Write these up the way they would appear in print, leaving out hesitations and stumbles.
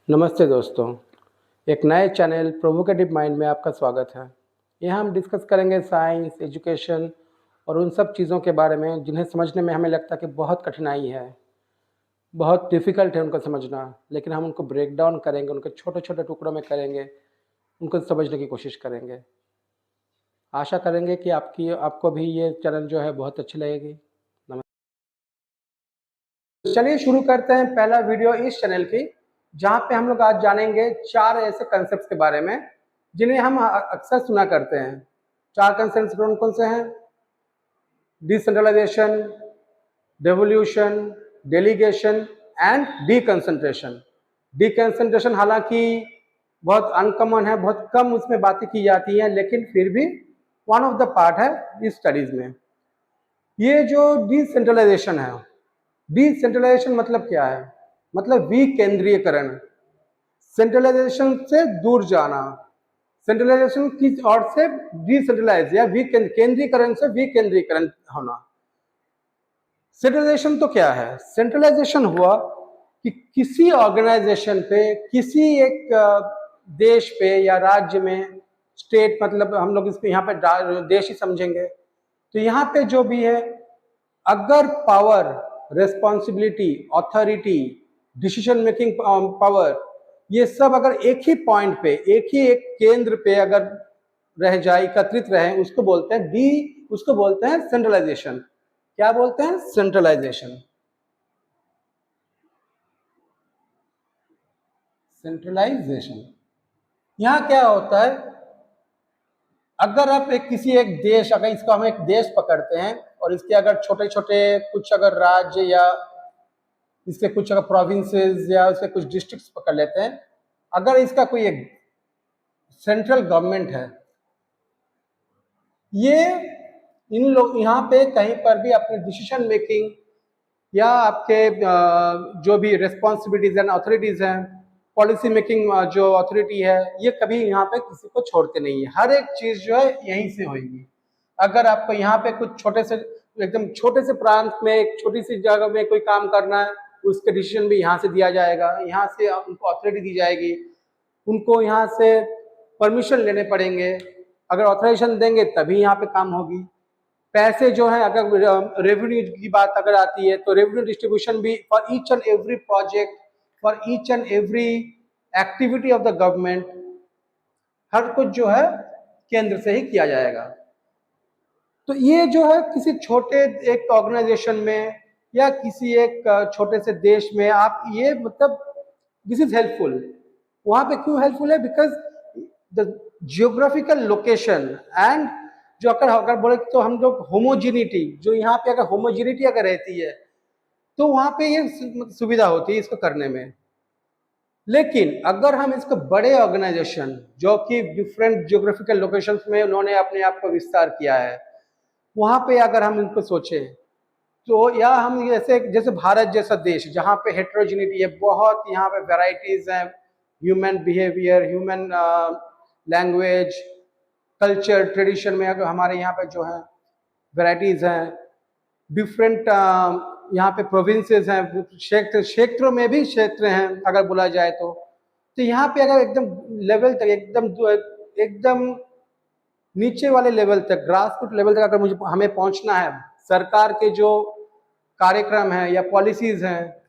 नमस्ते दोस्तों, एक नए चैनल प्रोवोकेटिव माइंड में आपका स्वागत है। यहाँ हम डिस्कस करेंगे साइंस, एजुकेशन और उन सब चीज़ों के बारे में जिन्हें समझने में हमें लगता है कि बहुत कठिनाई है, बहुत डिफ़िकल्ट है उनको समझना, लेकिन हम उनको ब्रेक डाउन करेंगे, उनके छोटे-छोटे टुकड़ों में करेंगे, उनको समझने की कोशिश करेंगे। आशा करेंगे कि आपको भी ये चैनल जो है बहुत अच्छी लगेगी। चलिए शुरू करते हैं पहला वीडियो इस चैनल की, जहाँ पे हम लोग आज जानेंगे 4 ऐसे कंसेप्ट्स के बारे में जिन्हें हम अक्सर सुना करते हैं। 4 कंसेप्ट्स कौन-कौन से हैं? Decentralization, devolution, delegation and deconcentration. Deconcentration हालांकि बहुत अनकॉमन है, बहुत कम उसमें बातें की जाती हैं, लेकिन फिर भी वन ऑफ द पार्ट है इस स्टडीज में। ये जो डिसेंट्रलाइजेशन है, डिसेंट्रलाइजेशन मतलब क्या है? मतलब विकेंद्रीयकरण, सेंट्रलाइजेशन से दूर जाना, सेंट्रलाइजेशन की ओर से डिसेंट्रलाइज या केंद्रीकरण से विकेंद्रीकरण होना। सेंट्रलाइजेशन तो क्या है? सेंट्रलाइजेशन हुआ कि किसी ऑर्गेनाइजेशन पे, किसी एक देश पे या राज्य में, स्टेट मतलब हम लोग इसको यहाँ पे देश ही समझेंगे, तो यहाँ पे जो भी है, अगर power, responsibility, authority, decision making power, ये सब अगर एक ही पॉइंट पे, एक केंद्र पे अगर रह जाए, एकत्रित रहे, उसको बोलते हैं सेंट्रलाइजेशन। क्या बोलते हैं? सेंट्रलाइजेशन। सेंट्रलाइजेशन यहाँ क्या होता है? अगर आप एक देश, अगर इसको हम एक देश पकड़ते हैं और इसके अगर छोटे छोटे कुछ अगर राज्य या इसके कुछ अगर प्रोविंसेस या उसके कुछ डिस्ट्रिक्ट्स पकड़ लेते हैं, अगर इसका कोई एक सेंट्रल गवर्नमेंट है, ये इन लोग यहाँ पे कहीं पर भी अपने डिसीजन मेकिंग या आपके जो भी रिस्पॉन्सिबिलिटीज एंड अथॉरिटीज हैं, पॉलिसी मेकिंग जो अथॉरिटी है, ये कभी यहाँ पे किसी को छोड़ते नहीं है। हर एक चीज जो है यहीं से होगी। अगर आपको यहाँ पे कुछ एकदम छोटे से प्रांत में, एक छोटी सी जगह में कोई काम करना है, उसके डिसीजन भी यहाँ से दिया जाएगा, यहाँ से उनको अथॉरिटी दी जाएगी, उनको यहाँ से परमिशन लेने पड़ेंगे, अगर ऑथराइजेशन देंगे तभी यहाँ पे काम होगी। पैसे जो है, अगर रेवेन्यू की बात अगर आती है, तो रेवेन्यू डिस्ट्रीब्यूशन भी for each and every project, for each and every activity of the government, हर कुछ जो है केंद्र से ही किया जाएगा। तो ये जो है किसी छोटे एक ऑर्गेनाइजेशन में या किसी एक छोटे से देश में आप ये मतलब दिस इज हेल्पफुल। वहां पे क्यों हेल्पफुल है? Because the geographical location and जो अगर अगर बोले तो हम लोग होमोजिनिटी, जो यहाँ पे अगर होमोजिनिटी अगर रहती है तो वहां पे ये सुविधा होती है इसको करने में। लेकिन अगर हम इसको बड़े ऑर्गेनाइजेशन जो कि डिफरेंट जियोग्राफिकल लोकेशंस में उन्होंने अपने आप को विस्तार किया है, वहां पे अगर हम इनको सोचें, तो या हम जैसे जैसे भारत जैसा देश जहाँ पे हेट्रोजिनिटी है, बहुत यहाँ पे वेराइटीज हैं, human behaviour, human language, culture, tradition में अगर हमारे यहाँ पे जो है वेराइटीज हैं, डिफरेंट यहाँ पे प्रोविंसेस हैं, क्षेत्रों में भी क्षेत्र हैं अगर बोला जाए तो यहाँ पे अगर एकदम लेवल तक, एकदम नीचे वाले लेवल तक, ग्रास रूट लेवल तक अगर हमें पहुंचना है, सरकार के जो कार्यक्रम हैं या पॉलिसीज हैं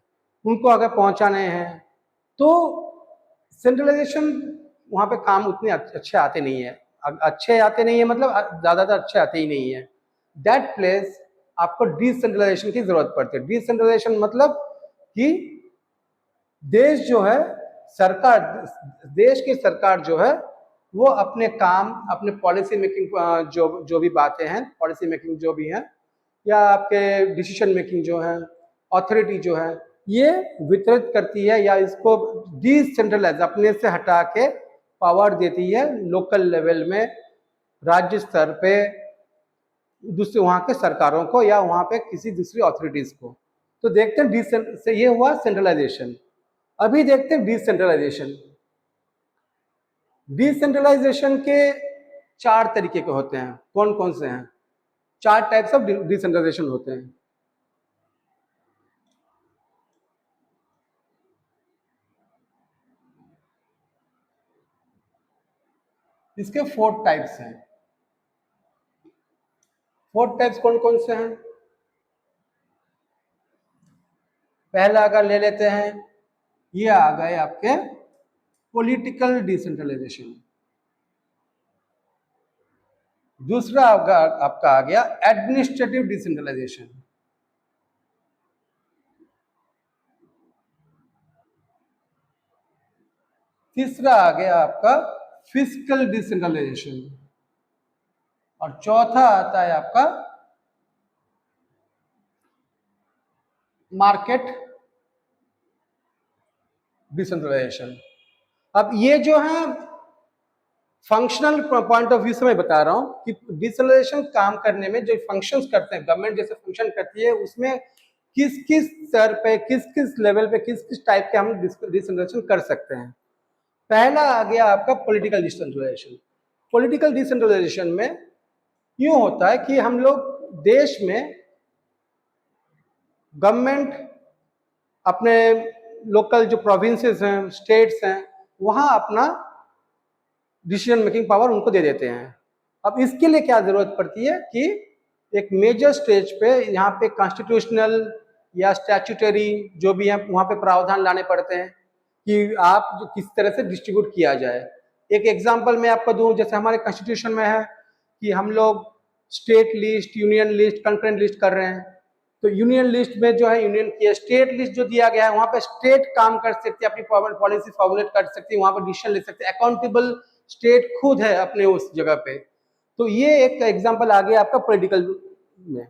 उनको अगर पहुंचाने हैं, तो सेंट्रलाइजेशन वहां पे काम उतने अच्छे आते नहीं है। अच्छे आते नहीं है मतलब ज्यादातर अच्छे आते ही नहीं है। दैट प्लेस आपको डिसेंट्रलाइजेशन की जरूरत पड़ती है। डिसेंट्रलाइजेशन मतलब कि देश जो है, सरकार, देश की सरकार जो है वो अपने काम, अपने पॉलिसी मेकिंग जो भी बातें हैं, पॉलिसी मेकिंग जो भी है, या आपके डिसीजन मेकिंग जो है, अथॉरिटी जो है, ये वितरित करती है या इसको डिसेंट्रलाइज, अपने से हटा के पावर देती है लोकल लेवल में, राज्य स्तर पे दूसरे वहां के सरकारों को या वहां पे किसी दूसरी अथॉरिटीज को। तो देखते हैं ये हुआ सेंट्रलाइजेशन। अभी देखते हैं डिसेंट्रलाइजेशन। डिसेंट्रलाइजेशन के 4 तरीके के होते हैं। कौन कौन से हैं? 4 टाइप्स ऑफ डिसेंट्रलाइजेशन होते हैं। इसके 4 टाइप्स हैं। 4 टाइप्स कौन कौन से हैं? पहला अगर ले लेते हैं, ये आ गए आपके पॉलिटिकल डिसेंट्रलाइजेशन। दूसरा आपका आ गया एडमिनिस्ट्रेटिव डिसेंट्रलाइजेशन। तीसरा आ गया आपका फिस्कल डिसेंट्रलाइजेशन। और चौथा आता है आपका मार्केट डिसेंट्रलाइजेशन। अब ये जो है फंक्शनल पॉइंट ऑफ व्यू से मैं बता रहा हूं कि डिसेंट्रलाइजेशन काम करने में जो फंक्शंस करते हैं, गवर्नमेंट जैसे फंक्शन करती है, उसमें किस किस स्तर पे, किस किस लेवल पे, किस किस टाइप के हम डिसेंट्रलाइजेशन कर सकते हैं। पहला आ गया आपका पॉलिटिकल डिसेंट्रलाइजेशन। पॉलिटिकल डिसेंट्रलाइजेशन में यूं होता है कि हम लोग देश में गवर्नमेंट अपने लोकल जो प्रोविंसेस हैं, स्टेट्स हैं, वहां अपना डिसीजन मेकिंग पावर उनको दे देते हैं। अब इसके लिए क्या जरूरत पड़ती है कि एक मेजर स्टेज पे यहाँ पे कॉन्स्टिट्यूशनल या स्टैट्यूटरी जो भी है वहाँ पे प्रावधान लाने पड़ते हैं कि आप किस तरह से डिस्ट्रीब्यूट किया जाए। एक एग्जांपल मैं आपको दूं, जैसे हमारे कॉन्स्टिट्यूशन में है कि हम लोग state list, union list, concurrent list कर रहे हैं। तो यूनियन लिस्ट में जो है यूनियन की, स्टेट लिस्ट जो दिया गया है वहाँ पे स्टेट काम कर सकती है, अपनी पॉलिसी फॉर्मुलेट कर सकती है, वहाँ पे डिसीजन ले सकते हैं, अकाउंटेबल स्टेट खुद है अपने उस जगह पे। तो ये एक एग्जांपल आ गया आपका पॉलिटिकल में।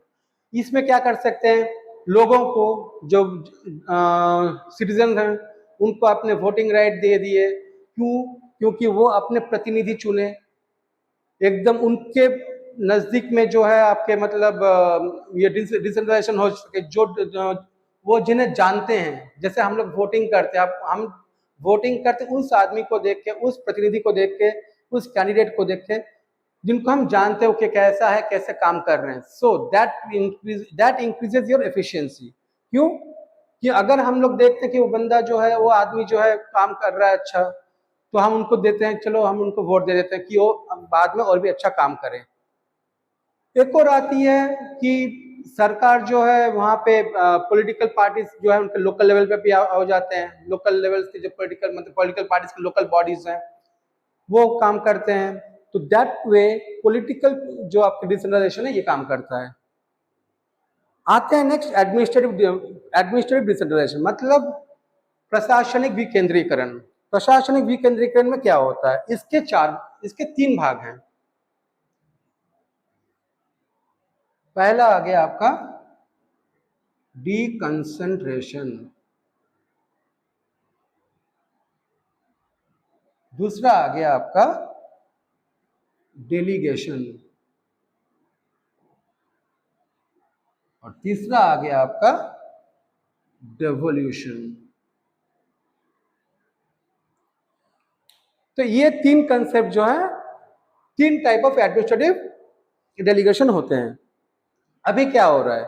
इसमें क्या कर सकते हैं, लोगों को जो सिटीजन हैं उनको अपने वोटिंग राइट दे दिए। क्यों? क्योंकि वो अपने प्रतिनिधि चुने, एकदम उनके नजदीक में जो है आपके मतलब ये डिसेंट्रलाइजेशन हो सके, जो वो जिन्हें जानते हैं। जैसे हम लोग वोटिंग करते हैं, हम वोटिंग करते उस आदमी को देख के, उस प्रतिनिधि को देख के, उस कैंडिडेट को देख के जिनको हम जानते हो कि कैसा है, कैसे काम कर रहे हैं। So that increases your efficiency. क्यों? कि अगर हम लोग देखते हैं कि वो बंदा जो है, वो आदमी जो है काम कर रहा है अच्छा, तो हम उनको देते हैं, चलो हम उनको वोट दे देते हैं कि वो बाद में और भी अच्छा काम करें। एक और आती है कि सरकार जो है वहाँ पे पॉलिटिकल पार्टीज जो है उनके लोकल लेवल पे भी हो जाते हैं। लोकल लेवल के जो पॉलिटिकल पार्टीज के लोकल बॉडीज हैं वो काम करते हैं। तो दैट वे पॉलिटिकल जो आपकी डिसेंट्रलाइजेशन है ये काम करता है। आते हैं नेक्स्ट एडमिनिस्ट्रेटिव डिसेंट्रलाइजेशन, मतलब प्रशासनिक विकेंद्रीकरण। प्रशासनिक विकेंद्रीकरण में क्या होता है, इसके 3 भाग हैं। पहला आ गया आपका डीकंसंट्रेशन, दूसरा आ गया आपका डेलीगेशन, और तीसरा आ गया आपका डेवोल्यूशन। तो ये 3 कंसेप्ट जो है, 3 टाइप ऑफ एडमिनिस्ट्रेटिव डेलीगेशन होते हैं। अभी क्या हो रहा है,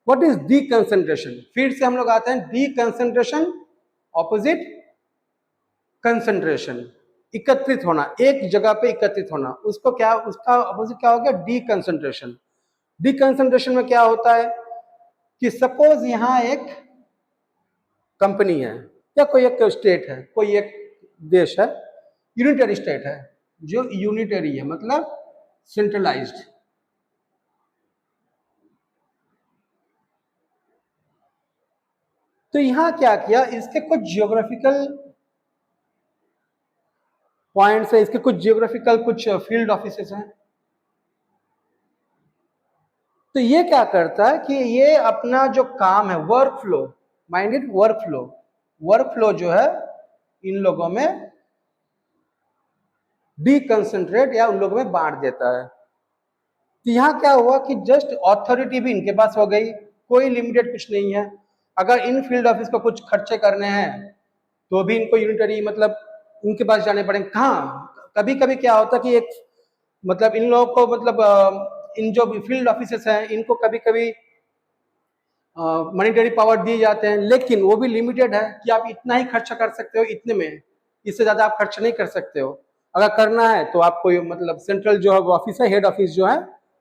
व्हाट इज डीकंसंट्रेशन? फिर से हम लोग आते हैं डीकंसंट्रेशन ऑपोजिट कंसंट्रेशन। एकत्रित होना, एक जगह पे एकत्रित होना, उसको क्या, उसका ऑपोजिट क्या हो गया, डीकंसंट्रेशन। डीकंसंट्रेशन में क्या होता है कि सपोज यहां एक कंपनी है या कोई एक स्टेट है, कोई एक देश है, यूनिटरी स्टेट है, जो यूनिटरी है मतलब सेंट्रलाइज्ड। तो यहां क्या किया, इसके कुछ जियोग्राफिकल पॉइंट्स है, इसके कुछ जियोग्राफिकल कुछ फील्ड ऑफिसेस हैं। तो ये क्या करता है कि ये अपना जो काम है, work flow, minded work flow जो है इन लोगों में डीकंसंट्रेट या उन लोगों में बांट देता है। तो यहाँ क्या हुआ कि जस्ट अथॉरिटी भी इनके पास हो गई, कोई लिमिटेड कुछ नहीं है। अगर इन फील्ड ऑफिस को कुछ खर्चे करने हैं तो भी इनको यूनिटरी मतलब उनके पास जाने पड़ेंगे। कहाँ कभी कभी क्या होता है कि एक मतलब इन लोगों को मतलब इन जो फील्ड ऑफिसर्स हैं इनको कभी कभी मॉनिटरी पावर दिए जाते हैं, लेकिन वो भी लिमिटेड है कि आप इतना ही खर्चा कर सकते हो, इतने में, इससे ज्यादा आप खर्च नहीं कर सकते हो। अगर करना है तो आप कोई मतलब सेंट्रल जो ऑफिस है, हेड ऑफिस जो है,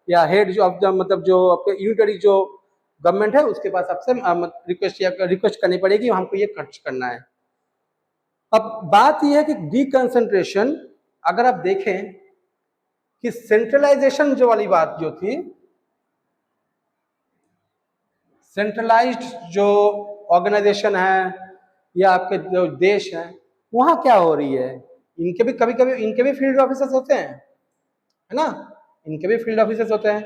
या हेड जो मतलब जो आपके यूनिटरी जो गवर्नमेंट है उसके पास आपसे रिक्वेस्ट करनी पड़ेगी, हमको ये खर्च करना है। अब बात यह है कि डिकंसंट्रेशन, अगर आप देखें कि सेंट्रलाइजेशन जो वाली बात जो थी, सेंट्रलाइज्ड जो ऑर्गेनाइजेशन है या आपके जो देश है, वहां क्या हो रही है, इनके भी कभी कभी इनके भी फील्ड ऑफिसर्स होते हैं, है ना, इनके भी फील्ड ऑफिसर्स होते हैं।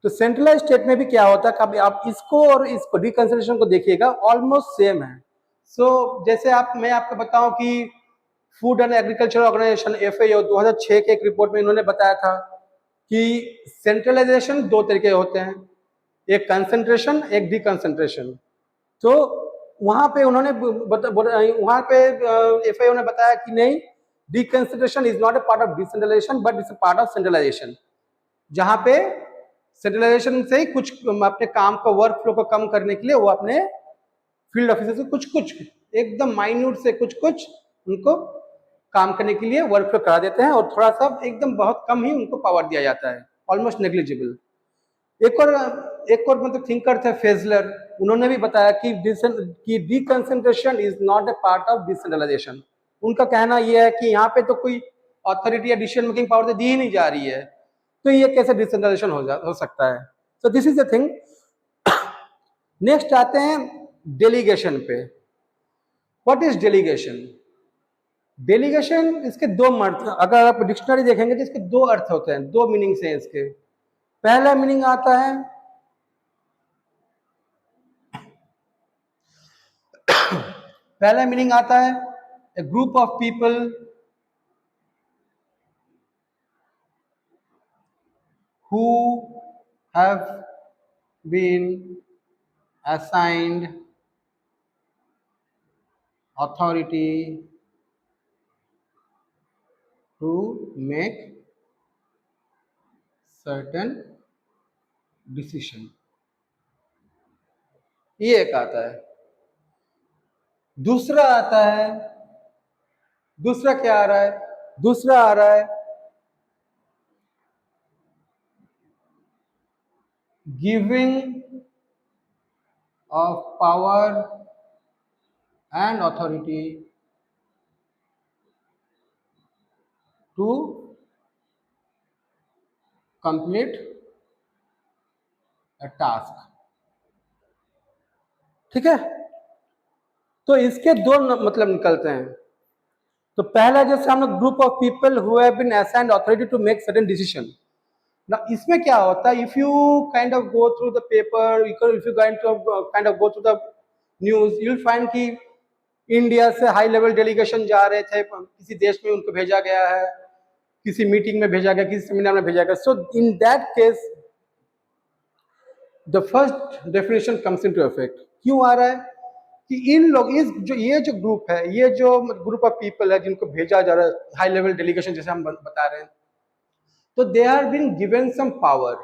तो सेंट्रलाइज स्टेट में भी क्या होता है, कभी आप इसको और इसको डिकंसंट्रेशन को देखिएगा, ऑलमोस्ट सेम है। सो जैसे मैं आपको बताऊं कि food and agriculture organization FAO 2006 के एक रिपोर्ट में इन्होंने बताया था कि सेंट्रलाइजेशन दो तरीके होते हैं, एक कंसंट्रेशन, एक डिकंसंट्रेशन। तो वहां पे उन्होंने वहां पे FAO ने बताया कि नहीं, deconcentration is not a part of decentralization but it's a part of centralization, जहां पे सेंट्रलाइजेशन से ही कुछ अपने काम को, वर्क फ्लो को कम करने के लिए वो अपने फील्ड ऑफिसर से कुछ कुछ एकदम माइन्यूट से कुछ कुछ उनको काम करने के लिए वर्क फ्लो करा देते हैं, और थोड़ा सा एकदम बहुत कम ही उनको पावर दिया जाता है, ऑलमोस्ट नेग्लिजिबल। एक और मतलब थिंकर थे फेजलर, उन्होंने भी बताया कि deconcentration is not a part of decentralization. उनका कहना यह है कि यहाँ पे तो कोई अथॉरिटी या डिसीजन मेकिंग पावर तो दी ही नहीं जा रही है, तो ये कैसे डिसेंट्रलाइजेशन हो सकता है। So this is the thing. Next आते हैं डेलीगेशन पे। What is delegation? डेलीगेशन, इसके दो अर्थ, अगर आप डिक्शनरी देखेंगे तो इसके दो अर्थ होते हैं, दो मीनिंग्स हैं इसके। पहला मीनिंग आता है पहला मीनिंग आता है a group of people who have been assigned authority to make certain decision। ये एक आता है। दूसरा आता है, दूसरा क्या आ रहा है? दूसरा आ रहा है giving of power and authority to complete a task. ठीक है, तो इसके दो मतलब निकलते हैं। तो पहला जैसे हम लोग group of people who have been assigned authority to make certain decision ना, इसमें क्या होता है, if you kind of go through the paper, if you kind of go through the news, you will find कि India से high level delegation जा रहे थे किसी देश में, उनको भेजा गया है, किसी मीटिंग में भेजा गया, किसी सेमिनार में भेजा गया। So in that case the first definition comes into effect. क्यों आ रहा है कि इन लोग, ये जो ग्रुप है, ये जो ग्रुप ऑफ पीपल है जिनको भेजा जा रहा है हाई लेवल डेलीगेशन, जैसे हम बता रहे हैं, तो they are been given some power,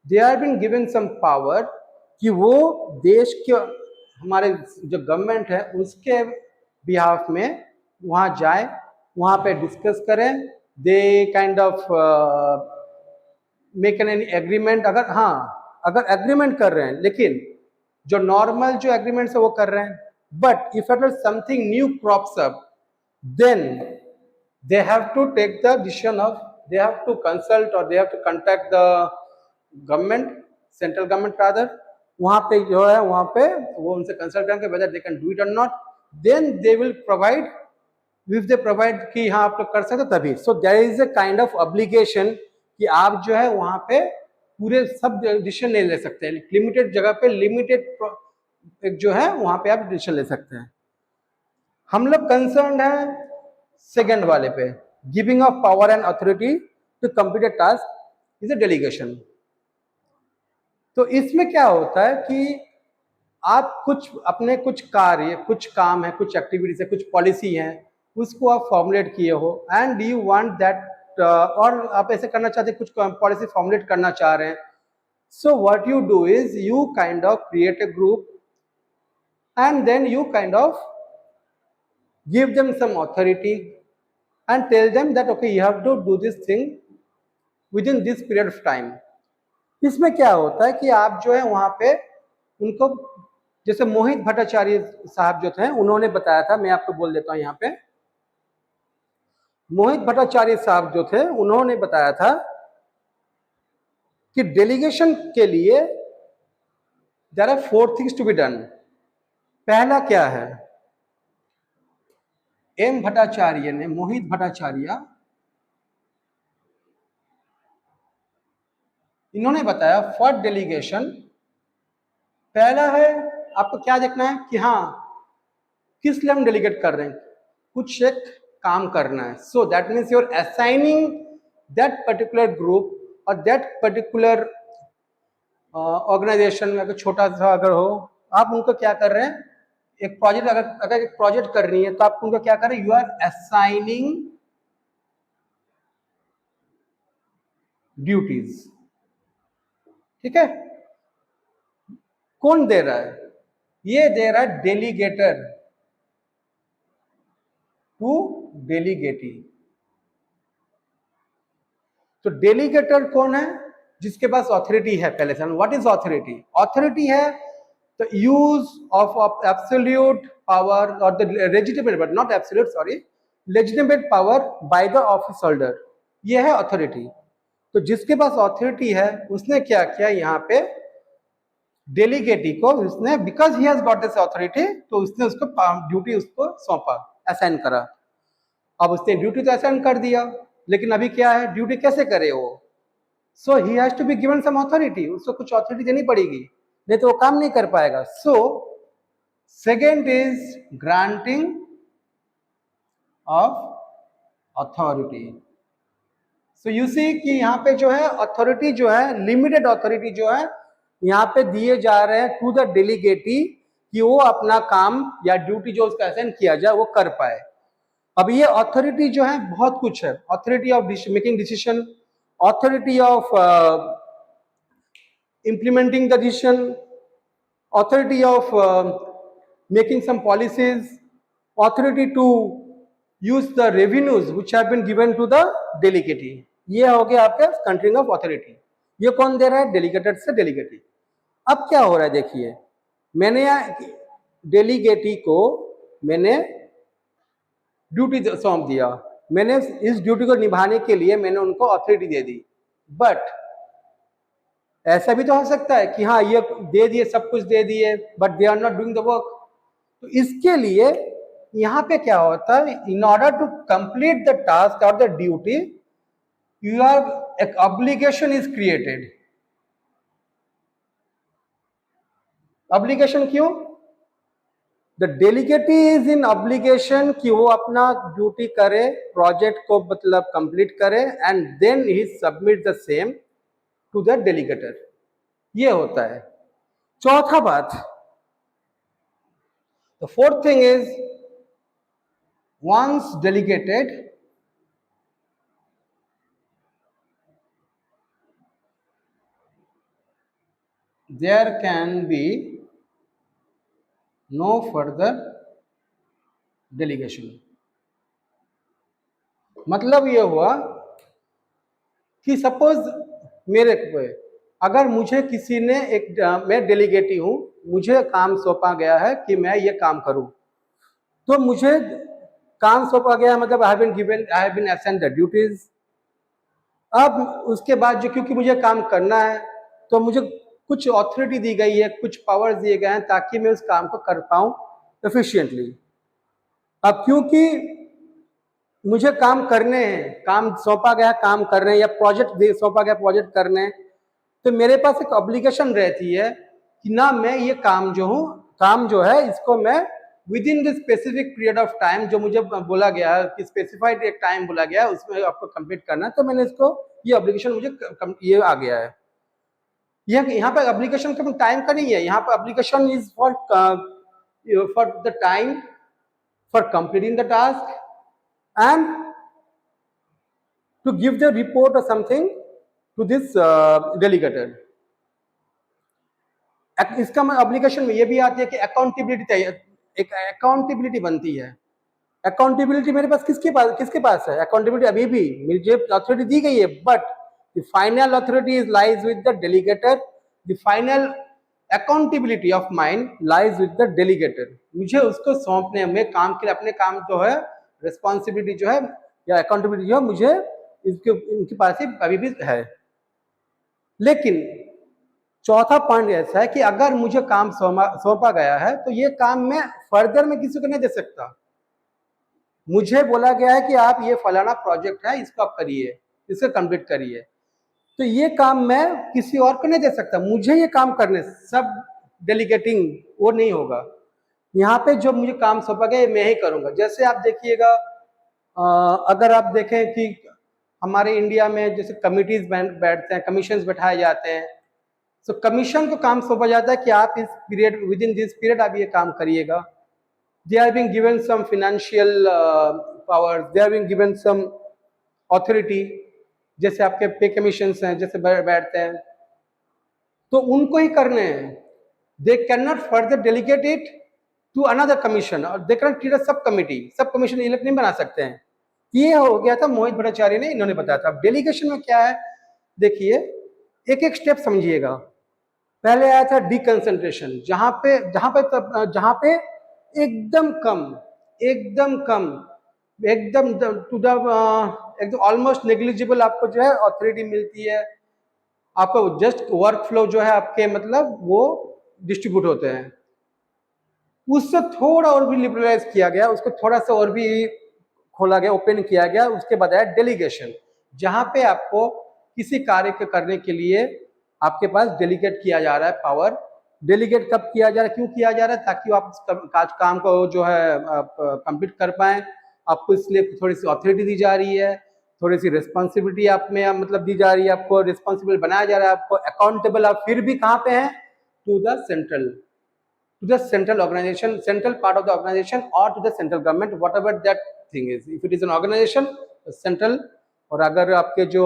they are been given some power कि वो देश के, हमारे जो गवर्नमेंट है उसके बिहाफ में वहाँ जाए, वहाँ पे डिस्कस करें, they kind of make an agreement. अगर एग्रीमेंट कर रहे हैं, लेकिन जो नॉर्मल जो एग्रीमेंट है वो कर रहे हैं, but if at something new crops up, then they have to take the decision of, they have to consult or they have to contact the government, central government rather, वहां पे जो है वहां पे वो उनसे कंसल्ट करेंगे whether they can do it or not, then they will provide, if they provide कि हाँ आप लोग कर सकते तभी। so there is a kind of obligation कि आप जो है वहां पे पूरे सब डिसीजन नहीं ले सकते, लिमिटेड जगह पे लिमिटेड जो है वहां पे आप डिसीजन ले सकते हैं। हम लोग कंसर्न है सेकेंड वाले पे, giving of power and authority to complete a task is a delegation. तो इसमें क्या होता है कि आप कुछ अपने कुछ कार्य, कुछ काम है, कुछ एक्टिविटीज है, कुछ पॉलिसी है, उसको आप फॉर्मुलेट किए हो एंड यू वांट दैट, और आप ऐसे करना चाहते हैं, कुछ पॉलिसी फॉर्मुलेट करना चाह रहे हैं। So what you do is you kind of create a group and then you kind of give them some authority and tell them that okay, you have to do this thing within this period of time. इसमें क्या होता है कि आप जो है वहां पे उनको, जैसे मोहित भट्टाचार्य साहब जो थे उन्होंने बताया था, मैं आपको बोल देता हूं यहाँ पे, मोहित भट्टाचार्य साहब जो थे उन्होंने बताया था कि डेलीगेशन के लिए there are 4 things to be done. पहला क्या है, एम भट्टाचार्य ने, मोहित भट्टाचार्य, इन्होंने बताया फॉर डेलीगेशन पहला है आपको क्या देखना है कि हाँ किस लिए हम डेलीगेट कर रहे हैं, कुछ एक काम करना है। So that means you are assigning that particular group और दैट पर्टिकुलर ऑर्गेनाइजेशन में, अगर छोटा सा अगर हो, आप उनको क्या कर रहे हैं, एक प्रोजेक्ट, अगर एक प्रोजेक्ट करनी है तो आप उनको क्या कर रहे हैं, यू आर असाइनिंग ड्यूटीज। ठीक है, कौन दे रहा है, ये दे रहा है डेलीगेटर टू डेलीगेटी। तो डेलीगेटर कौन है, जिसके पास ऑथोरिटी है। पहले से व्हाट इज ऑथोरिटी, ऑथोरिटी है the use of absolute power और the legitimate, but not absolute, sorry, legitimate power by the office holder, ये है ऑथोरिटी। तो जिसके पास ऑथोरिटी है उसने क्या किया, यहाँ पे डेलीगेटी को उसने, because he has got this authority, तो उसने उसको ड्यूटी उसको सौंपा, असाइन करा। अब उसने ड्यूटी तो असाइन कर दिया, लेकिन अभी क्या है, ड्यूटी कैसे करे वो, so he has to be given some authority, उसको कुछ ऑथोरिटी देनी पड़ेगी, नहीं तो वो काम नहीं कर पाएगा। So second is granting of authority. So you see कि यहाँ पे जो है अथॉरिटी जो है, लिमिटेड अथॉरिटी जो है यहाँ पे दिए जा रहे हैं टू द डेलीगेटी, कि वो अपना काम या ड्यूटी जो उसका असाइन किया जाए वो कर पाए। अब ये अथॉरिटी जो है बहुत कुछ है, authority of making decision, authority of implementing the decision, authority of making some policies, authority to use the revenues which have been given to the delegate। ये हो गया आपका कंट्री ऑफ अथॉरिटी। ये कौन दे रहा है, डेलीगेटेड से डेलीगेटी। अब क्या हो रहा है देखिए, मैंने डेलीगेटी को मैंने ड्यूटी सौंप दिया, मैंने इस ड्यूटी को निभाने के लिए मैंने उनको अथॉरिटी दे दी, बट ऐसा भी तो हो सकता है कि हाँ ये दे दिए, सब कुछ दे दिए, but they are not doing the work. तो इसके लिए यहाँ पे क्या होता है, in order to complete the task और द ड्यूटी, यू आर एक ऑब्लिगेशन इज क्रिएटेड। ऑब्लिगेशन क्यों, the delegatee is in obligation कि वो अपना ड्यूटी करे, प्रोजेक्ट को मतलब कंप्लीट करे, and then he submit the same to the delegator. ये होता है। चौथा बात, the fourth thing is once delegated, there can be no further delegation. मतलब ये हुआ कि सपोज मेरे को, अगर मुझे किसी ने मैं डेलीगेटी हूं, मुझे काम सौंपा गया है कि मैं ये काम करूं, तो मुझे काम सौंपा गया मतलब I have been assigned the duties. अब उसके बाद जो, क्योंकि मुझे काम करना है तो मुझे कुछ ऑथोरिटी दी गई है, कुछ पावर्स दिए गए हैं ताकि मैं उस काम को कर पाऊं एफिशिएंटली। अब क्योंकि मुझे काम करने हैं, काम सौंपा गया काम करने हैं, या प्रोजेक्ट सौंपा गया प्रोजेक्ट करने हैं, तो मेरे पास एक ऑब्लिगेशन रहती है कि ना मैं ये काम जो है इसको मैं with in the specific period of time जो मुझे बोला गया है कि स्पेसिफाइड एक टाइम बोला गया है उसमें आपको कंप्लीट करना है, तो मैंने इसको, ये ऑब्लिगेशन मुझे ये आ गया है। यहाँ पे एप्लीकेशन का टाइम का नहीं है, यहाँ पे application is for the time for completing the task and to give the report और समथिंग टू दिस डेलीगेटेड। इसका एप्लीकेशन में ये भी आती है कि अकाउंटेबिलिटी चाहिए, एक अकाउंटेबिलिटी बनती है अकाउंटेबिलिटी मेरे पास किसके पास है? अकाउंटेबिलिटी अभी भी मुझे अथॉरिटी दी गई है, but the final authority is lies with the delegator, the final accountability of mine lies with the delegator. मुझे उसको सौंपने में काम के लिए अपने काम जो है, रिस्पॉन्सिबिलिटी जो है या अकाउंटेबिलिटी जो है, मुझे इनके पास ही अभी भी है। लेकिन चौथा पॉइंट ऐसा है कि अगर मुझे काम सौंपा गया है तो ये काम मैं फर्दर में किसी को नहीं दे सकता। मुझे बोला गया है कि आप ये फलाना प्रोजेक्ट है, इसको आप करिए, इसको कंप्लीट करिए, तो ये काम मैं किसी और को नहीं दे सकता, मुझे ये काम करने, सब डेलीगेटिंग वो नहीं होगा। यहाँ पे जो मुझे काम सौंपा गया मैं ही करूंगा। जैसे आप देखिएगा, अगर आप देखें कि हमारे इंडिया में जैसे कमिटीज बैठते हैं, कमीशन बैठाए जाते हैं, तो कमीशन को काम सौंपा जाता है कि आप इस period, with in this period आप ये काम करिएगा। They are being given some financial powers, they are being given some authority, जैसे आपके पे कमीशंस हैं, जैसे बैठते हैं, तो उनको ही करने हैं। They cannot further delegate it to another commission, और they cannot create a सब कमिटी, सब कमीशन इलेक्ट नहीं बना सकते हैं। ये हो गया था मोहित भट्टाचार्य ने, इन्होंने बताया था। अब डेलीगेशन में क्या है, देखिए एक एक स्टेप समझिएगा। पहले आया था डिकंसंट्रेशन, जहां पे एकदम कम, एकदम टू द एकदम ऑलमोस्ट नेग्लिजिबल आपको जो है अथॉरिटी मिलती है, आपको जस्ट वर्क फ्लो जो है आपके मतलब वो डिस्ट्रीब्यूट होते हैं। उससे थोड़ा और भी लिबरलाइज किया गया, उसको थोड़ा सा और भी खोला गया, ओपन किया गया। उसके बाद आया डेलीगेशन, जहां पे आपको किसी कार्य को करने के लिए आपके पास डेलीगेट किया जा रहा है पावर। डेलीगेट कब किया जा रहा है, क्यों किया जा रहा है, ताकि आप काम को जो है कंप्लीट कर पाए। आपको इसलिए थोड़ी सी अथॉरिटी दी जा रही है, थोड़ी सी रिस्पॉन्सिबिलिटी आप में मतलब दी जा रही है, आपको रिस्पॉन्सिबल बनाया जा रहा है, आपको अकाउंटेबल आप फिर भी कहाँ पे हैं, to the central organization, central part of the organization, और to the central government, whatever that thing is. If it is an organization central, और अगर आपके जो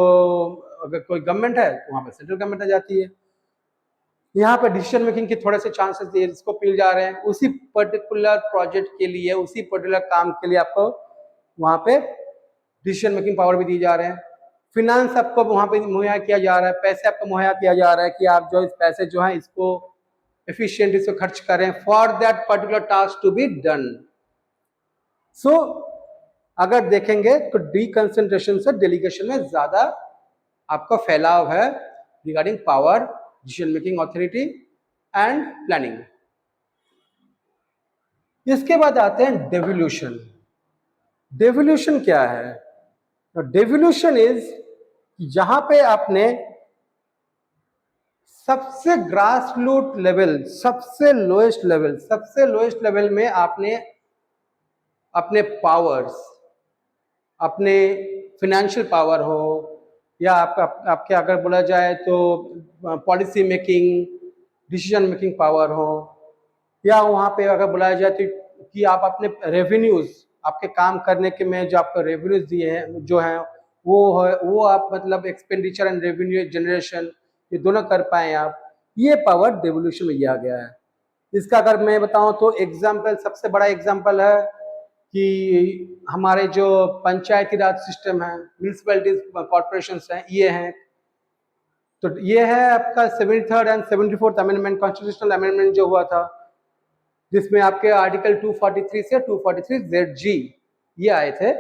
अगर कोई गवर्नमेंट है तो वहां पर सेंट्रल गवर्नमेंट आ जाती है। यहाँ पर डिसीजन मेकिंग के थोड़े से चांसेस इसको मिल जा रहे हैं, उसी पर्टिकुलर प्रोजेक्ट के लिए, उसी पर्टिकुलर काम के लिए आपको वहां पे डिसीजन मेकिंग पावर भी दी जा रहे हैं। फिनेंस आपको वहां पे मुहैया किया जा रहा है, पैसे आपको मुहैया किया जा रहा है कि आप जो इस पैसे जो है इसको एफिशिएंट इसको खर्च करें for that particular task to be done. So अगर देखेंगे तो डिकंसंट्रेशन से डेलीगेशन में ज्यादा आपका फैलाव है regarding power, decision making authority and planning. इसके बाद आते हैं डेवोल्यूशन। डेवोल्यूशन क्या है? डेवोल्यूशन इज जहां पे आपने सबसे ग्रास रूट लेवल, सबसे लोएस्ट लेवल में आपने अपने पावर्स, अपने फिनेंशियल पावर हो या आपके अगर बोला जाए तो policy making, decision making power हो, या वहाँ पे अगर बुलाया जाए तो कि आप अपने रेवेन्यूज, आपके काम करने के में जो आपको रेवेन्यूज दिए हैं जो हैं वो आप मतलब एक्सपेंडिचर एंड रेवेन्यू जनरेशन ये दोनों कर पाए आप, ये पावर डेवोल्यूशन में दिया गया है। इसका अगर मैं बताऊं तो एग्जाम्पल, सबसे बड़ा एग्जाम्पल है कि हमारे जो पंचायती राज सिस्टम है, म्यूनिसिपैलिटीज कॉर्पोरेशन हैं, ये हैं। तो ये है आपका 73rd and 74th amendment, constitutional amendment जो हुआ था, जिसमें आपके आर्टिकल 243 से 243ZG ये आए थे।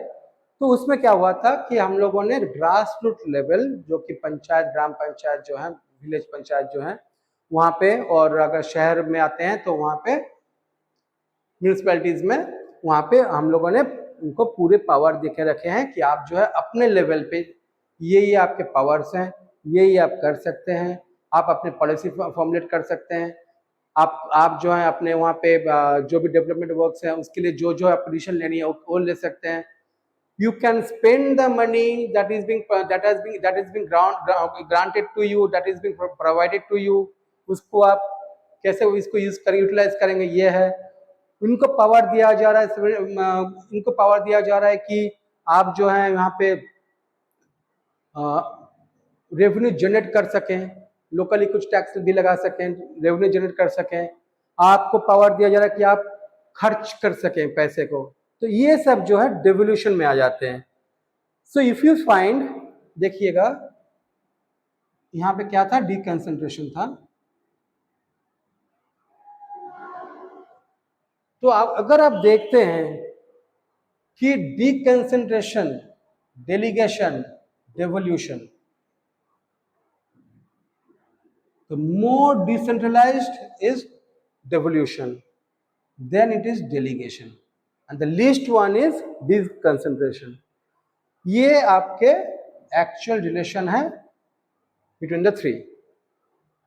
तो उसमें क्या हुआ था कि हम लोगों ने ग्रास रूट लेवल जो कि पंचायत, ग्राम पंचायत जो है, विलेज पंचायत जो है वहाँ पे, और अगर शहर में आते हैं तो वहाँ पे म्यूनिसिपैलिटीज में, वहाँ पे हम लोगों ने उनको पूरे पावर देके रखे हैं कि आप जो है अपने लेवल पे ये आपके पावर्स हैं, ये आप कर सकते हैं, आप अपने पॉलिसी फॉर्मुलेट कर सकते हैं, आप जो है अपने वहाँ पे जो भी डेवलपमेंट वर्क्स हैं उसके लिए जो आप पोजीशन लेनी है वो ले सकते हैं। You can spend the money that is being granted to you, that is being provided to you, उसको आप कैसे इसको यूटिलाइज करेंगे, ये है। इनको पावर दिया जा रहा है, इनको पावर दिया जा रहा है कि आप जो है यहाँ पे रेवेन्यू जनरेट कर सकें, लोकली कुछ टैक्स भी लगा सकें, रेवेन्यू जनरेट कर सकें। आपको पावर दिया जा रहा है कि आप खर्च कर सकें पैसे को, तो ये सब जो है डिवोल्यूशन में आ जाते हैं। सो इफ यू फाइंड, देखिएगा यहाँ पे क्या था, डिकंसंट्रेशन था। तो अगर आप देखते हैं कि deconcentration, delegation, devolution, the more decentralized is devolution, then it is delegation, and the least one is deconcentration. ये आपके एक्चुअल रिलेशन है बिटवीन द थ्री।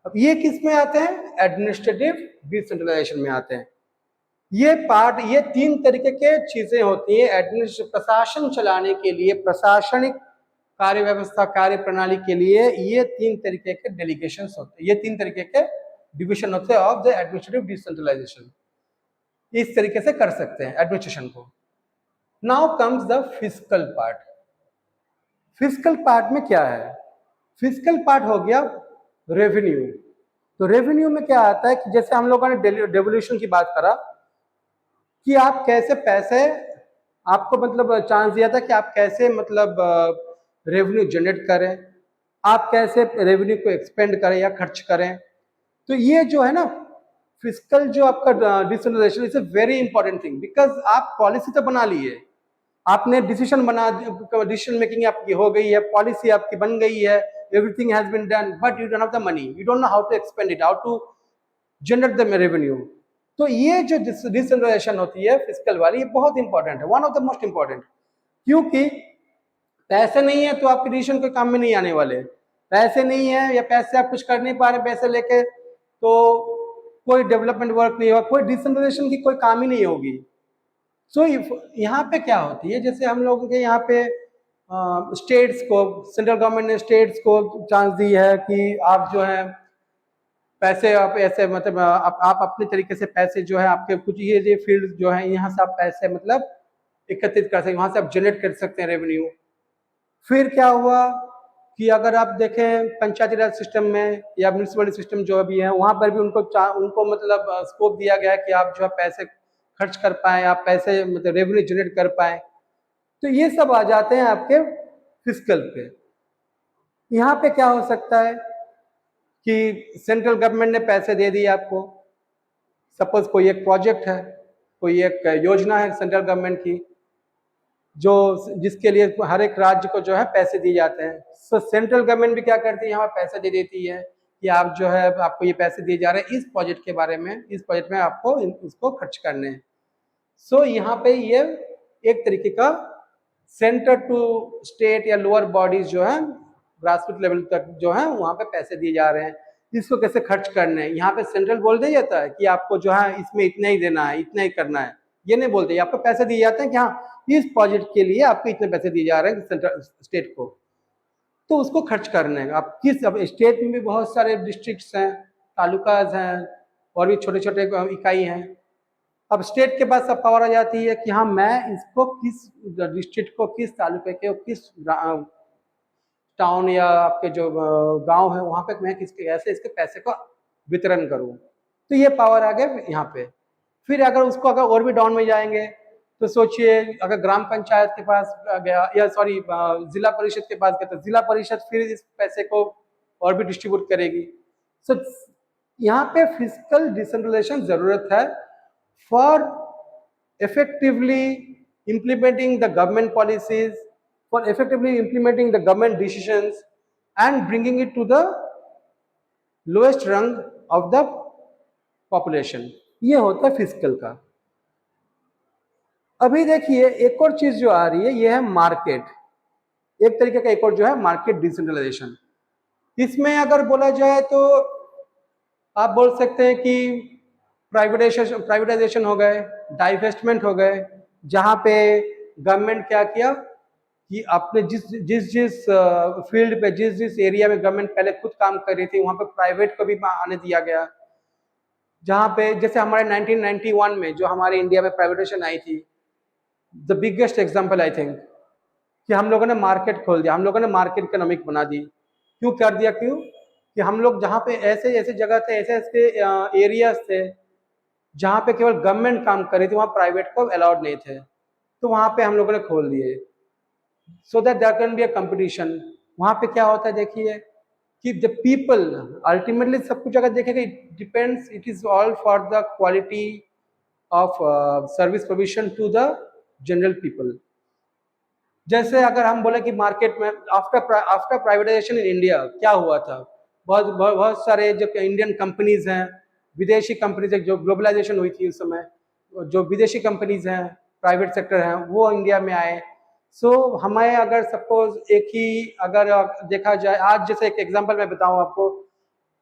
अब ये किस में आते हैं, एडमिनिस्ट्रेटिव डिसेंट्रलाइजेशन में आते हैं। ये पार्ट, ये तीन तरीके के चीजें होती है प्रशासन चलाने के लिए, प्रशासनिक कार्य व्यवस्था, कार्य प्रणाली के लिए ये तीन तरीके के डेलीगेशंस होते हैं, ये तीन तरीके के डिवीजन होते हैं ऑफ द एडमिनिस्ट्रेटिव डिसेंट्रलाइजेशन। इस तरीके से कर सकते हैं एडमिनिस्ट्रेशन को। Now comes the physical part. Physical part में क्या है, फिजिकल पार्ट हो गया रेवेन्यू। तो रेवेन्यू में क्या आता है कि जैसे हम लोगों ने डेवोल्यूशन की बात करा कि आप कैसे पैसे, आपको मतलब चांस दिया था कि आप कैसे मतलब रेवेन्यू जनरेट करें, आप कैसे रेवेन्यू को एक्सपेंड करें या खर्च करें। तो ये जो है ना फिजिकल जो आपका decentralization is a very important thing, because आप पॉलिसी तो बना ली है, आपने डिसीजन डिसीजन मेकिंग आपकी हो गई है, पॉलिसी आपकी बन गई है, everything has been done, but you don't have the money, you don't know how to expend it, how to generate the revenue. तो ये जो डिसेंट्रलाइजेशन होती है फिजिकल वाली, ये बहुत इंपॉर्टेंट है, one of the most important. क्योंकि पैसे नहीं है तो आपके डिसीजन कोई काम में नहीं आने वाले, पैसे नहीं है या पैसे आप कुछ कर नहीं पा रहे पैसे लेके, तो कोई डेवलपमेंट वर्क नहीं होगा, कोई डिसेंट्रलाइजेशन की कोई काम ही नहीं होगी। सो यहाँ पे क्या होती है, जैसे हम लोगों के यहाँ पे स्टेट्स को, सेंट्रल गवर्नमेंट ने स्टेट्स को चांस दी है कि आप जो है पैसे आप ऐसे मतलब आप अपने तरीके से पैसे जो है आपके कुछ ये फील्ड जो है यहाँ से आप पैसे मतलब एकत्रित कर सकते हैं, वहाँ से आप जनरेट कर सकते हैं रेवेन्यू। फिर क्या हुआ कि अगर आप देखें पंचायती राज सिस्टम में या म्यूनिसिपल सिस्टम जो भी है, वहाँ पर भी उनको मतलब स्कोप दिया गया है कि आप जो है पैसे खर्च कर पाए, आप पैसे मतलब रेवेन्यू जनरेट कर पाए। तो ये सब आ जाते हैं आपके फिजिकल पे। यहाँ पे क्या हो सकता है कि सेंट्रल गवर्नमेंट ने पैसे दे दिए आपको, सपोज कोई एक प्रोजेक्ट है, कोई एक योजना है सेंट्रल गवर्नमेंट की, जो जिसके लिए हर एक राज्य को जो है पैसे दिए जाते हैं। सो सेंट्रल गवर्नमेंट भी क्या करती है, यहाँ पैसे दे देती है कि आप जो है आपको ये पैसे दिए जा रहे हैं इस प्रोजेक्ट के बारे में, इस प्रोजेक्ट में आपको इसको खर्च करने हैं। सो यहाँ पे ये एक तरीके का सेंटर टू स्टेट या लोअर बॉडीज जो है ग्रासरूट लेवल तक जो है वहाँ पे पैसे दिए जा रहे हैं, इसको कैसे खर्च करने हैं। यहाँ पे सेंट्रल बोल दिया जाता है कि आपको जो है इसमें इतना ही देना है, इतना ही करना है, ये नहीं बोलते, आपको पैसे दिए जाते हैं कि हाँ इस प्रोजेक्ट के लिए आपको इतने पैसे दिए जा रहे हैं सेंट्रल स्टेट को, तो उसको खर्च करने हैं। आप किस, अब स्टेट में भी बहुत सारे डिस्ट्रिक्ट्स हैं, तालुकाज हैं और भी छोटे छोटे इकाई हैं। अब स्टेट के पास सब पावर आ जाती है कि हाँ मैं इसको किस डिस्ट्रिक्ट को, किस तालुके के, किस टाउन या आपके जो गांव है वहाँ पे मैं किसके ऐसे इसके पैसे को वितरण करूँ। तो ये पावर आ गया यहाँ पे। फिर अगर उसको अगर और भी डाउन में जाएंगे तो सोचिए अगर ग्राम पंचायत के पास गया या सॉरी जिला परिषद के पास गया तो जिला परिषद फिर इस पैसे को और भी डिस्ट्रीब्यूट करेगी। सो यहाँ पे फिजिकल डिसेंट्रलाइजेशन जरूरत है for effectively implementing the government policies, for effectively implementing the government decisions and bringing it to the lowest rung of the population। ये होता है फिजिकल का। अभी देखिए एक और चीज जो आ रही है ये है मार्केट, एक तरीके का एक और जो है मार्केट डिसेंट्रलाइजेशन। इसमें अगर बोला जाए तो आप बोल सकते हैं कि प्राइवेटाइजेशन हो गए, डाइवेस्टमेंट हो गए, जहाँ पे गवर्नमेंट क्या किया कि अपने जिस फील्ड पे जिस एरिया में गवर्नमेंट पहले खुद काम कर रही थी वहाँ पे प्राइवेट को भी आने दिया गया। जहाँ पे जैसे हमारे 1991 में जो हमारे इंडिया में प्राइवेटाइजेशन आई थी, the biggest example I think कि हम लोगों ने मार्केट खोल दिया, हम लोगों ने मार्केट इकोनॉमिक बना दी। क्यों कर दिया, क्यों कि हम लोग जहाँ पे ऐसे ऐसे जगह थे, ऐसे ऐसे एरियाज थे जहाँ पे केवल गवर्नमेंट काम कर रही थी, वहाँ प्राइवेट को अलाउड नहीं थे। तो वहाँ पे हम लोगों ने खोल दिए, so that there can be a competition. वहाँ पे क्या होता है देखिए कि द पीपल अल्टीमेटली सब कुछ अगर देखेगा, it depends, it is all for the quality of service provision to the general people. जैसे अगर हम बोले कि मार्केट में आफ्टर प्राइवेटाइजेशन इन इंडिया क्या हुआ था, बहुत बहुत, बहुत सारे जो इंडियन कंपनीज हैं, विदेशी कंपनीज है, जो ग्लोबलाइजेशन हुई थी उस समय, जो विदेशी कंपनीज हैं, प्राइवेट सेक्टर हैं, वो इंडिया में आए। सो हमें अगर सपोज एक ही अगर देखा जाए, आज जैसे एक एग्जांपल मैं बताऊं आपको,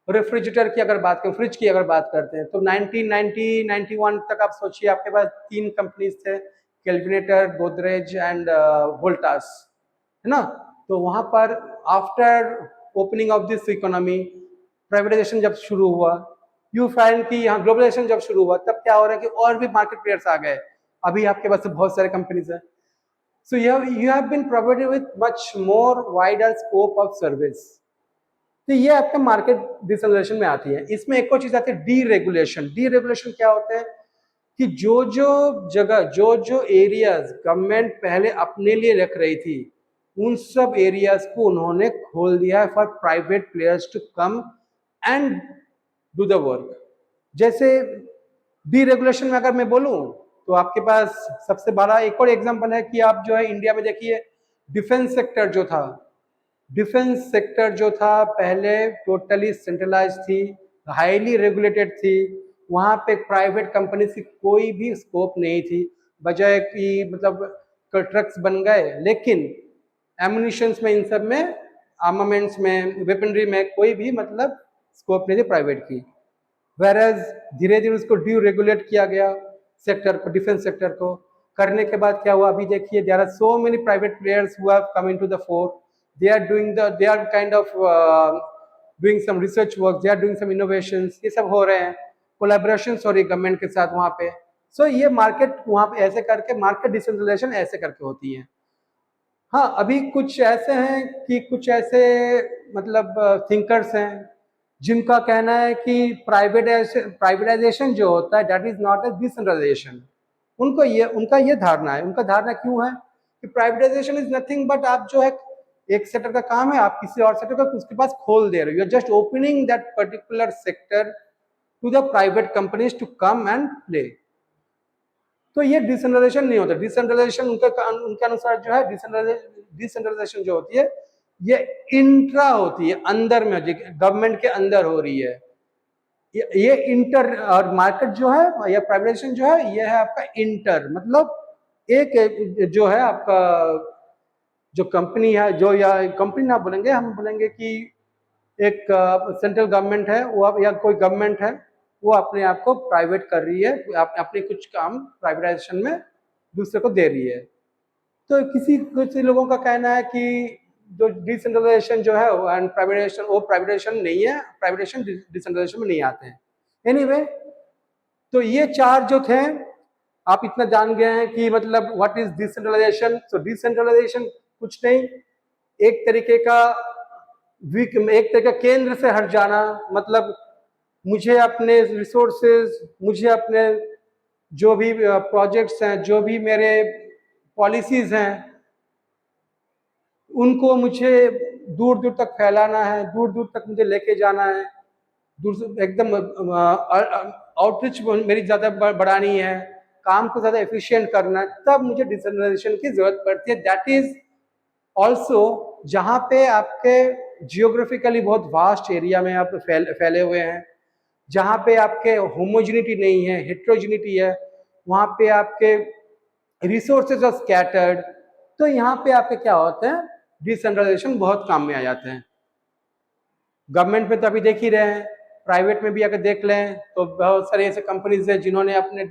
रेफ्रिजरेटर की अगर बात करें, फ्रिज की अगर बात करते हैं, तो 1991 तक आप सोचिए आपके पास 3 कंपनीज थे, केल्विनेटर, गोदरेज एंड वोल्टास, है ना। तो वहां पर after opening of this economy, privatisation जब शुरू हुआ, यू फाइंड कि यहाँ ग्लोबलाइजेशन जब शुरू हुआ, तब क्या हो रहा है कि और भी मार्केट प्लेयर्स आ गए। अभी आपके पास बहुत सारे कंपनीज हैं, so you have been provided with much more wider scope of service। तो ये आपका मार्केट डिसेंट्रलाइजेशन में आती है। इसमें एक और चीज आती है डीरेगुलेशन। डीरेगुलेशन क्या होता है कि जो जो जगह, जो जो एरियाज गवर्नमेंट पहले अपने लिए रख रही थी, उन सब एरियाज को उन्होंने खोल दिया है for private players to come and do the work. जैसे डीरेगुलेशन में अगर मैं बोलूं, तो आपके पास सबसे बड़ा एक और एग्जांपल है कि आप जो है इंडिया में देखिए, डिफेंस सेक्टर जो था, डिफेंस सेक्टर जो था पहले टोटली सेंट्रलाइज थी, हाईली रेगुलेटेड थी, वहां पे प्राइवेट कंपनी की कोई भी स्कोप नहीं थी, बजाय कि मतलब ट्रक्स बन गए, लेकिन एमुनिशंस में, इन सब में, आर्मामेंट्स में, वेपनरी में कोई भी मतलब स्कोप नहीं थी प्राइवेट की। वेरएज धीरे धीरे उसको ड्यू रेगुलेट किया गया सेक्टर को, डिफेंस सेक्टर को। करने के बाद क्या हुआ, अभी देखिए there are so many private players who have come into the fore, they are kind of doing some research work, they are doing some innovations, ये सब हो रहे हैं, कोलैबोरेशंस हो रही गवर्नमेंट के साथ वहाँ पे। सो ये मार्केट वहाँ पे ऐसे करके, मार्केट डिसेंट्रलाइजेशन ऐसे करके होती है। हाँ, अभी कुछ ऐसे हैं कि कुछ ऐसे मतलब थिंकर्स हैं जिनका कहना है कि प्राइवेटाइजेशन जो होता है that is not a decentralization. उनका ये धारणा है, उनका धारणा क्यों है कि प्राइवेटाइजेशन इज नथिंग बट आप जो है एक सेक्टर का काम है, आप किसी और सेक्टर का उसके पास खोल दे रहे हो, you are just opening that particular sector to the private companies to come and play. तो ये डिसेंट्रलाइजेशन नहीं होता। डिसेंट्रलाइजेशन उनके अनुसार जो है, डिसेंट्रलाइजेशन जो होती है ये इंट्रा होती है, अंदर में, गवर्नमेंट के अंदर हो रही है। ये इंटर, और मार्केट जो है या प्राइवेटाइजेशन जो है, ये है आपका इंटर, मतलब एक जो है आपका जो कंपनी है, जो, या कंपनी ना बोलेंगे, हम बोलेंगे कि एक सेंट्रल गवर्नमेंट है वो, या कोई गवर्नमेंट है वो अपने आप को प्राइवेट कर रही है, अपने कुछ काम प्राइवेटाइजेशन में दूसरे को दे रही है। तो कुछ लोगों का कहना है कि जो डिसेंट्रलाइजेशन जो है एंड प्राइवेटाइजेशन, वो प्राइवेटाइजेशन नहीं है, प्राइवेटाइजेशन डिसेंट्रलाइजेशन में नहीं आते हैं। एनीवे, तो ये चार जो थे, आप इतना जान गए हैं कि मतलब what is decentralization. So decentralization कुछ नहीं, एक तरीके का एक तरीके का केंद्र से हट जाना, मतलब मुझे अपने रिसोर्सेज, मुझे अपने जो भी प्रोजेक्ट्स हैं, जो भी मेरे पॉलिसीज हैं, उनको मुझे दूर दूर तक फैलाना है, दूर दूर तक मुझे लेके जाना है, दूर से एकदम आउटरीच मेरी ज़्यादा बढ़ानी है, काम को ज़्यादा एफिशिएंट करना है, तब मुझे डिसेंट्रलाइजेशन की ज़रूरत पड़ती है। दैट इज ऑल्सो जहाँ पे आपके जियोग्राफिकली बहुत वास्ट एरिया में आप फैले हुए हैं, जहाँ पे आपके होमोजिनिटी नहीं है, हेट्रोजिनिटी है, वहाँ पे आपके रिसोर्सेज आर स्कैटर्ड, तो यहाँ पे आपके क्या होते हैं, डिसेंट्रलाइजेशन बहुत काम में आ जाते हैं। गवर्नमेंट में तो अभी देख ही रहे हैं, प्राइवेट में भी अगर देख लें तो बहुत सारे ऐसे कंपनीज हैं जिन्होंने अपने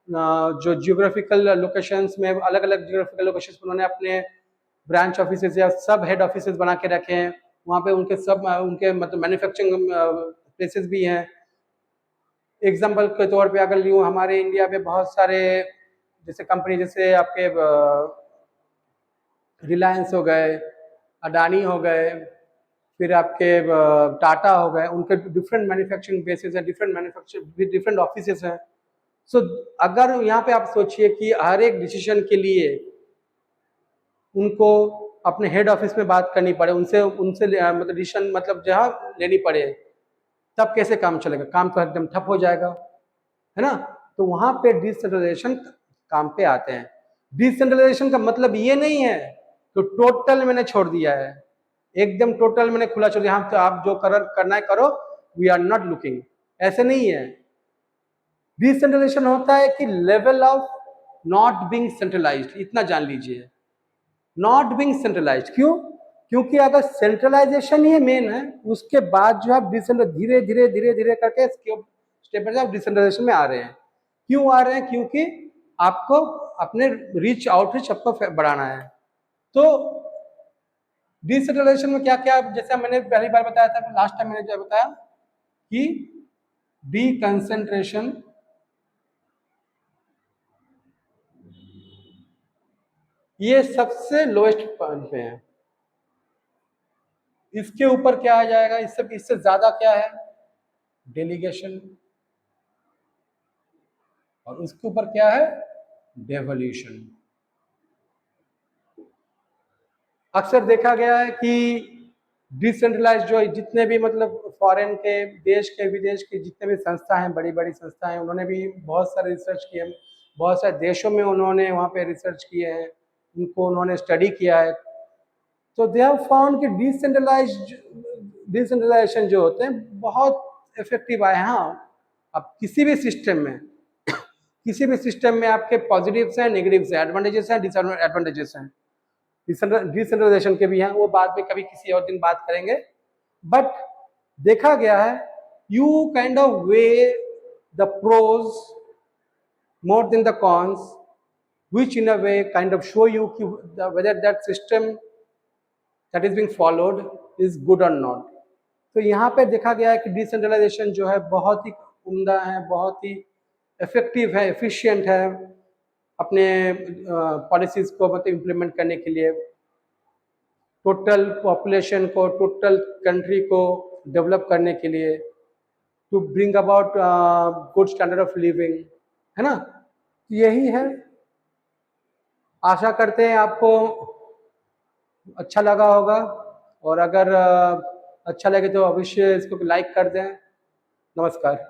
जो जियोग्राफिकल लोकेशंस में, अलग अलग जियोग्राफिकल लोकेशंस में उन्होंने अपने ब्रांच ऑफिसेज या सब हेड ऑफिसेज बना के रखे हैं। वहाँ पे उनके मतलब मैन्युफैक्चरिंग प्लेसेस भी हैं। एग्जाम्पल के तौर पे अगर लूँ, हमारे इंडिया में बहुत सारे जैसे कंपनी, जैसे आपके रिलायंस हो गए, अडानी हो गए, फिर आपके टाटा हो गए, उनके डिफरेंट मैन्युफैक्चरिंग बेसिस हैं, डिफरेंट ऑफिसेस हैं। सो अगर यहाँ पे आप सोचिए कि हर एक डिसीजन के लिए उनको अपने हेड ऑफिस में बात करनी पड़े, उनसे उनसे मतलब डिसीजन मतलब जहाँ लेनी पड़े, तब कैसे काम चलेगा? काम तो एकदम ठप हो जाएगा, है ना? तो वहां पे डिसेंट्रलाइजेशन काम पे आते हैं। डिसेंट्रलाइजेशन का मतलब ये नहीं है तो टोटल मैंने छोड़ दिया है, एकदम टोटल मैंने खुला छोड़ दिया, हाँ तो आप जो करना है करो, वी आर नॉट लुकिंग, ऐसे नहीं है। डिसेंट्रलाइजेशन होता है कि level of not being centralised, इतना जान लीजिए, नॉट बीइंग सेंट्रलाइज्ड। क्यों? क्योंकि अगर सेंट्रलाइजेशन ही मेन है, उसके बाद जो आप धीरे धीरे धीरे धीरे करके स्टेप बाय स्टेप डिसेंट्रलाइजेशन में आ रहे हैं। क्यों आ रहे हैं? क्योंकि आपको अपने रीच आउटरीच आपको बढ़ाना है। तो डिसेंट्रलाइजेशन में क्या क्या, जैसे मैंने पहली बार बताया था, लास्ट टाइम मैंने जो बताया कि डिकंसेंट्रेशन ये सबसे लोएस्ट पॉइंट पे है। इसके ऊपर क्या आ जाएगा? इससे ज्यादा क्या है? डेलीगेशन। और उसके ऊपर क्या है? डेवोल्यूशन। अक्सर देखा गया है कि डिसेंट्रलाइज जो जितने भी मतलब फॉरेन के, देश के विदेश के जितने भी संस्था हैं, बड़ी बड़ी संस्था हैं, उन्होंने भी बहुत सारे रिसर्च किए हैं, बहुत सारे देशों में उन्होंने वहाँ पे रिसर्च किए हैं, उनको उन्होंने स्टडी किया है। तो दे हैव फाउंड कि डिसेंट्रलाइजेशन जो होते हैं बहुत इफेक्टिव आए। हाँ, अब किसी भी सिस्टम में किसी भी सिस्टम में आपके पॉजिटिव्स हैं, नेगेटिव्स हैं, एडवांटेजेस हैं, डिसएडवांटेजेस हैं, डिसेंट्रलाइजेशन के भी हैं, वो बाद में कभी किसी और दिन बात करेंगे। बट देखा गया है you kind of weigh the pros more than the cons, which in a way kind of show you whether that system that is being followed is good or not. तो यहाँ पे देखा गया है कि डिसेंट्रलाइजेशन जो है बहुत ही उम्दा है, बहुत ही इफेक्टिव है, एफिशिएंट है अपने पॉलिसीज को मतलब इम्प्लीमेंट करने के लिए, टोटल पॉपुलेशन को, टोटल कंट्री को डेवलप करने के लिए, to bring about good standard of living, है ना? यही है। आशा करते हैं आपको अच्छा लगा होगा, और अगर अच्छा लगे तो अवश्य इसको लाइक कर दें। नमस्कार।